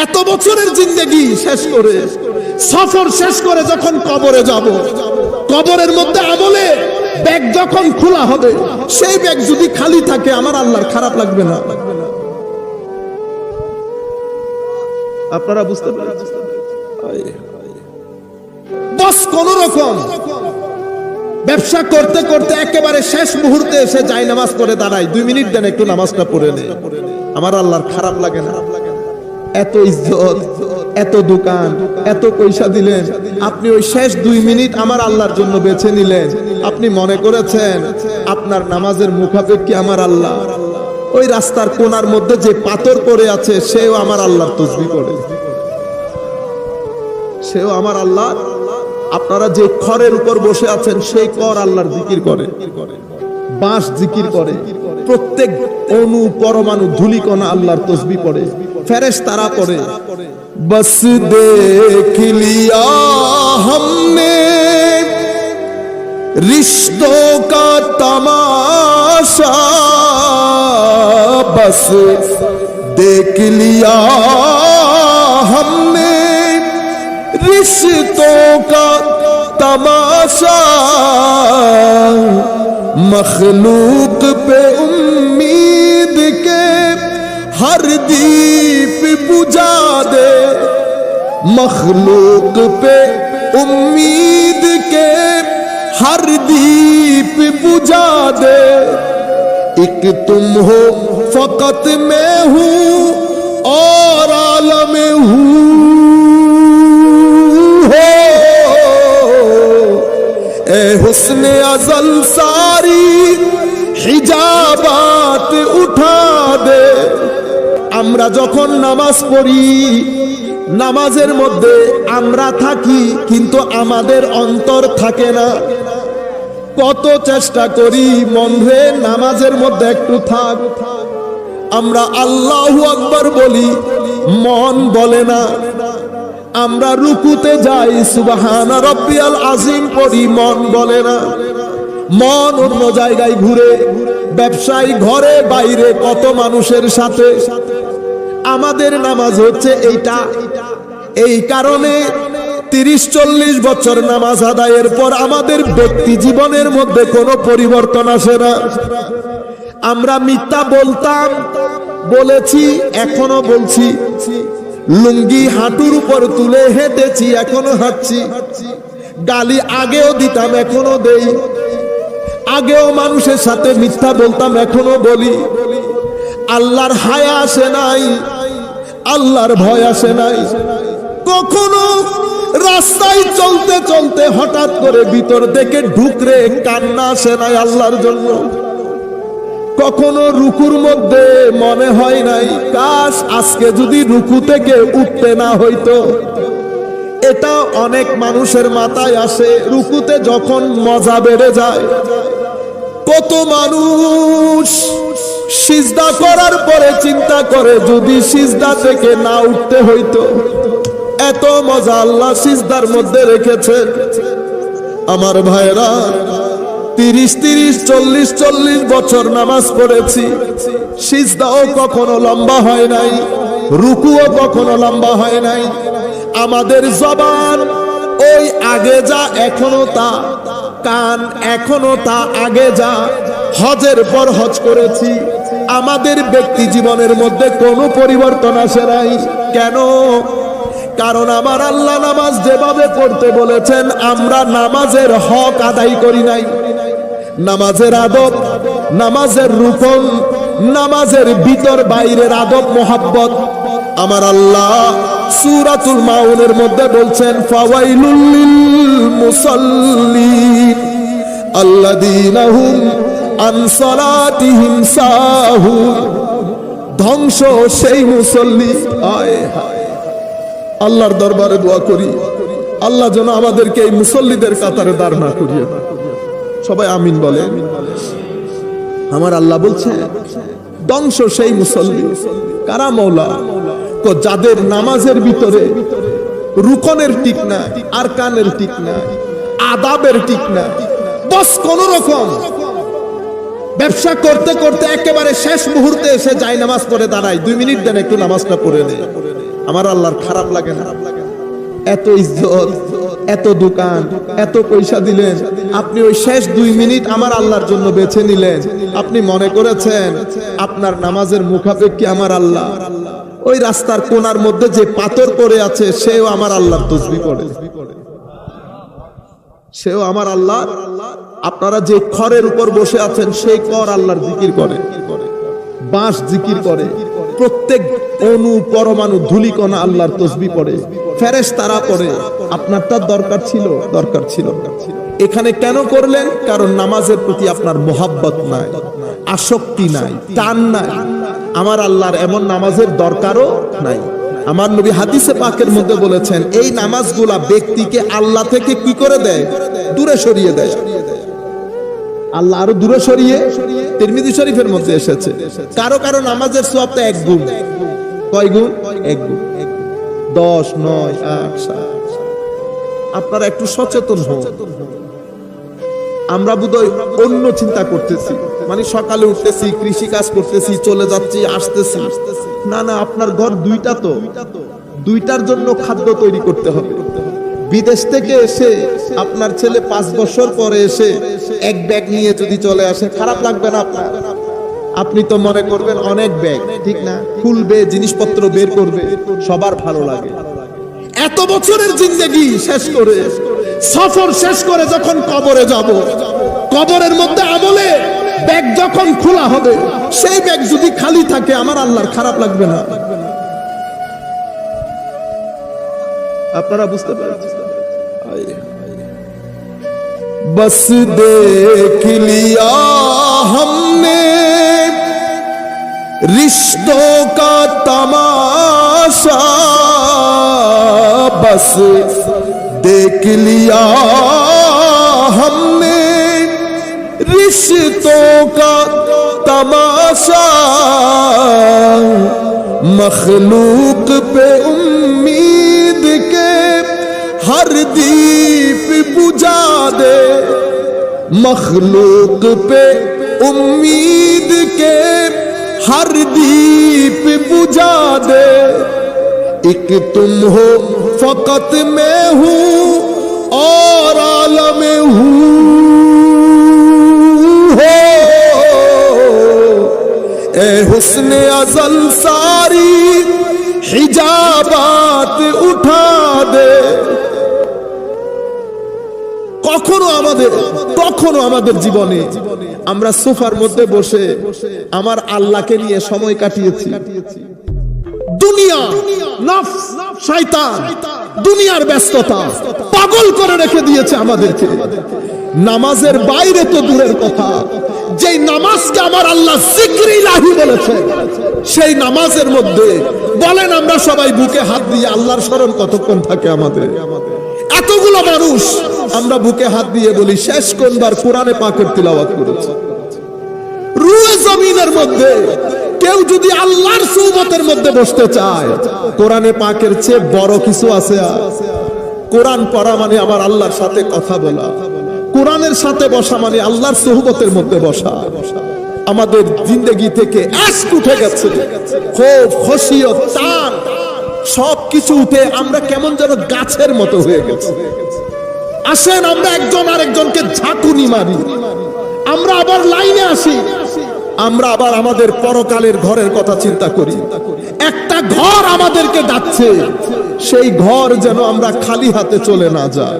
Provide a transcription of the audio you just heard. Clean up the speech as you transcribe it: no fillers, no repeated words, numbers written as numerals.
এত বছরের জিন্দেগি শেষ করে, সফর শেষ করে যখন কবরে যাব, কবরের মধ্যে আমলে ব্যাগ যখন খোলা হবে, সেই ব্যাগ যদি খালি থাকে আমার আল্লাহর খারাপ লাগবে না? আপনারা বুঝতে পারছেন? বস কোন রকম ব্যবসা করতে করতে একেবারে শেষ মুহূর্তে এসে যাই নামাজ পড়ে দাঁড়াই, 2 মিনিট দেন একটু নামাজটা পড়ে নে, আমার আল্লাহর খারাপ লাগে না? এত ইজ্জত, এত দোকান, এত পয়সা দিলেন, আপনি ওই শেষ 2 মিনিট আমার আল্লাহর জন্য বেছে নিলেন। আপনি মনে করেছেন আপনার নামাজের মুখাপেক্ষী আমার আল্লাহ? ওই রাস্তার কোনার মধ্যে যে পাথর পড়ে আছে সেও আমার আল্লাহর তাসবিহ পড়ে, সেও আমার আল্লাহ। আপনারা যে খড়ের উপর বসে আছেন সেই খড় আল্লাহর জিকির করে, বাঁশ জিকির করে, প্রত্যেক অণু পরমাণু ধূলিকণা আল্লাহর তাসবিহ পড়ে, ফেরেশতারা পড়ে। বস দেখ লিয়া हमने रिश्तों का तमाशा, बस देख लिया हमने रिश्तों का तमाशा, मखलूक पे उम्मीद के हर दीप बुझा दे, मखलूक पे उम्मीद के हर दीप बुझा दे, एक तुम हो फकत मैं हूँ और आलम हूँ हो, ए हुस्ने अज़ल सारी हिजाबात उठा दे। আমরা যখন নামাজ পড়ি, নামাজের মধ্যে আমরা থাকি কিন্তু আমাদের অন্তর থাকে না। কত চেষ্টা করি মন রে নামাজের মধ্যে একটু থাক, আমরা আল্লাহু আকবার বলি, মন বলে না। আমরা রুকুতে যাই সুবহান রাব্বিয়াল আযীম পড়ি, মন বলে না। মন অন্য জায়গায় ঘুরে, ব্যবসায়ী ঘরে বাইরে কত মানুষের সাথে। আমাদের নামাজ হচ্ছে এইটা। এই কারণে 30-40 বছর নামাজ আদায়ের পর আমাদের ব্যক্তি জীবনের মধ্যে কোনো পরিবর্তন আসে না। আমরা মিথ্যা বলতাম, বলেছি, এখনো বলছি। লুঙ্গি হাঁটুর উপর তুলে হেঁটেছি, এখনো হাঁটছি। গালি আগেও দিতাম, এখনো দেই। আগেও মানুষের সাথে মিথ্যা বলতাম, এখনো বলি। আল্লাহর হায়া আসে নাই, আল্লাহর ভয় আসে নাই। কখনো রাস্তায় চলতে চলতে হঠাৎ করে ভিতর থেকে ঢুকরে কান্না আসে নাই আল্লাহর জন্য। কখনো রুকুর মধ্যে মনে হয় নাই কাশ আজকে যদি রুকু থেকে উঠতে না হইতো। এটা অনেক মানুষের মাথায় আসে রুকুতে যখন মজা বেড়ে যায়। কত মানুষ সিজদা করার পরে চিন্তা করে যদি সিজদা থেকে না উঠতে হইতো। এত মজা আল্লাহ সিজদার মধ্যে রেখেছেন। আমার ভাইরা 30-40 বছর নামাজ পড়েছি, সিজদাও কখনো লম্বা হয় নাই, রুকুও কখনো লম্বা হয় নাই। আমাদের জবান ওই আগে যা এখনো তা, কান এখনো তা আগে যা। হজের পর হজ করেছি, আমাদের ব্যক্তি জীবনের মধ্যে কোনো পরিবর্তন আসে নাই। কেন? কারণ আমার আল্লাহ নামাজ যেভাবে পড়তে বলেছেন আমরা নামাজের হক আদায় করি নাই। নামাজের আদব, নামাজের রুকন, নামাজের ভিতর বাইরের আদব মোহাব্বত আমার আল্লাহ সূরাতুল মাউনের মধ্যে বলছেন ফাওয়াইলুল লিল মুসাল্লিন আল্লাযীনা হুম আন সালাতিহিম সাহুন। ধ্বংস সেই মুসল্লি। হায় হায়, আল্লাহর দরবারে দোয়া করি আল্লাহ যেন আমাদেরকে এই মুসল্লিদের কাতারে দাঁড় না করিয়ে। সবাই আমিন বলে। আমার আল্লাহ বলছে ধ্বংস সেই মুসল্লি। কারা? মওলা। যাদের নামাজের ভিতরে রুকনের ঠিক না, আরকানের ঠিক না, আদাবের ঠিক না, বস কোন রকম ব্যবসা করতে করতে একেবারে শেষ মুহূর্তে এসে যাই নামাজ পড়ে দাঁড়াই, 2 মিনিট দেন একটু নামাজটা পড়ে নে, আমার আল্লাহর খারাপ লাগে না? এত ইজ্জত, এত দোকান, এত পয়সা দিলেন, আপনি ওই শেষ 2 মিনিট আমার আল্লাহর জন্য বেছে নিলেন। আপনি মনে করেছেন আপনার নামাজের মুখাপেক্ষী আমার আল্লাহ। ওই রাস্তার কোণার মধ্যে যে পাথর পড়ে আছে সেও আমার আল্লাহর তাসবিহ পড়ে, সেও আমার আল্লাহ। আপনারা যে খড়ের উপর বসে আছেন সেই খড় আল্লাহর জিকির করে, বাঁশ জিকির করে, প্রত্যেক অণু পরমাণু ধূলিকণা আল্লাহর তাসবিহ পড়ে, ফেরেশতারা পড়ে। আপনার তার দরকার ছিল? দরকার ছিল। এখানে কেন করলেন? কারণ নামাজের প্রতি আপনার মোহাব্বত নাই, আসক্তি নাই, টান নাই। আমার আল্লাহর এমন নামাজের দরকারও নাই। আমার নবী হাদিসে পাকের মধ্যে বলেছেন, এই নামাজগুলা ব্যক্তিকে আল্লাহ থেকে কি করে দেয়? দূরে সরিয়ে দেয়। আল্লাহ আরো দূরে সরিয়ে, তিরমিজি শরীফের মধ্যে এসেছে, কারো কারো নামাজের সওয়াবটা 1 গুণ। কয় গুণ? 1 গুণ। 10, 9, 8, 7। আপনারা একটু সচেতন হন। আমরা বোধহয় অন্য চিন্তা করতেছি, মানে সকালে উঠতেছি, কৃষি কাজ করতেছি, চলে যাচ্ছি, আসতেছি। না না, আপনার ঘর 2টা, তো 2টার জন্য খাদ্য তৈরি করতে হবে। বিদেশ থেকে এসে আপনার ছেলে 5 বছর পরে এসে 1 ব্যাগ নিয়ে যদি চলে আসে, খারাপ লাগবে না আপনার? আপনি তো মনে করবেন অনেক ব্যাগ, ঠিক না? খুলবে, জিনিসপত্র বের করবে, সবার ভালো লাগে। এত বছরের জিন্দেগি শেষ করে, সফর শেষ করে যখন কবরে যাব, কবরের মধ্যে আমলে ব্যাগ যখন খোলা হবে, সেই ব্যাগ যদি খালি থাকে, আমার আল্লাহর খারাপ লাগবে না? আপনারা বুঝতে পারছেন? बस देख लिया हमने रिश्तों का तमाशा, बस देख लिया हमने रिश्तों का तमाशा, मखलूक पे उम्मीद के हर दीप बुझा दे, मखलूक पे उम्मीद के हर दीप बुझा दे, एक तुम हो फकत मैं हूँ और आलम हूँ हो, ए हुस्ने अज़ल सारी हिजाबात उठा दे। কখনো আমাদের জীবনে আমরা সোফার মধ্যে বসে আমার আল্লাহকে নিয়ে সময় কাটিয়েছি? দুনিয়া, নফস, শয়তান, দুনিয়ার ব্যস্ততা পাগল করে রেখে দিয়েছে আমাদেরকে। নামাজের বাইরে তো দূরের কথা, যেই নামাজকে আমার আল্লাহ জিক্র ইলাহি বলেছেন, সেই নামাজের মধ্যে বলেন আমরা সবাই বুকে হাত দিয়ে আল্লাহর স্মরণ কতক্ষণ থাকে আমাদের? এতগুলো মানুষ আমরা বুকে হাত দিয়ে বলি শেষ কোনবার কোরআনে পাকের তিলাওয়াত করেছে? রুয়ে জমিনের মধ্যে কেউ যদি আল্লাহর সুবতের মধ্যে বসতে চায়, কোরআনে পাকের চেয়ে বড় কিছু আছে? কোরআন পড়া মানে আমার আল্লাহর সাথে কথা বলা, কোরআনের সাথে বসা মানে আল্লাহর সুবতের মধ্যে বসা। আমাদের জিন্দেগি থেকে আশক উঠে গেছে, খৌফ, খশিয়ত, টান সবকিছু উঠে আমরা কেমন যেন গাছের মতো হয়ে গেছে। আসেন আমরা একজন আরেকজনকে ঝাঁকুনি মারি, আমরা আবার লাইনে আসি, আমরা আবার আমাদের পরকালের ঘরের কথা চিন্তা করি। একটা ঘর আমাদেরকে ডাকছে, সেই ঘর যেন আমরা খালি হাতে চলে না যাই।